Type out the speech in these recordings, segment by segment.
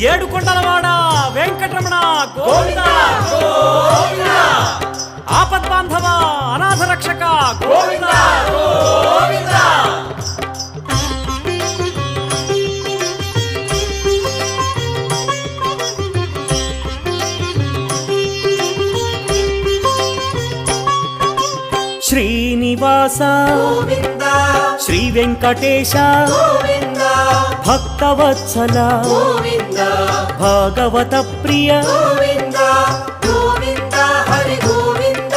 ఏడుకొండలవాడ వెంకటరమణ గోవింద గోవింద, ఆపద్బాంధవ అనాథ రక్షక గోవింద గోవింద. శ్రీనివాస గోవింద శ్రీ వెంకటేశ గోవింద భక్తవత్సల గోవింద భాగవత ప్రియ గోవింద గోవింద హరి గోవింద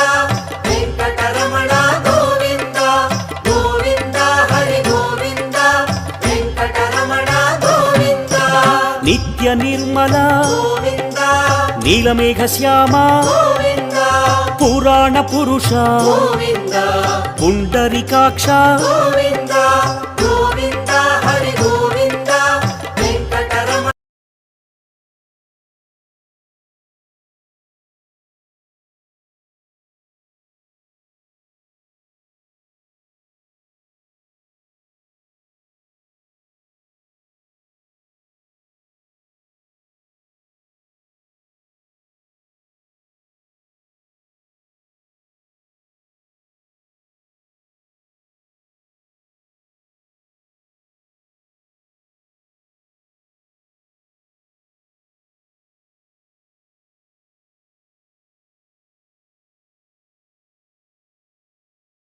వెంకటరమణ గోవింద గోవింద హరి గోవింద వెంకటరమణ గోవింద నిత్య నిర్మల గోవింద నీలమేఘ శ్యామ గోవింద పురాణ పురుష గోవింద పుండరీకాక్ష గోవింద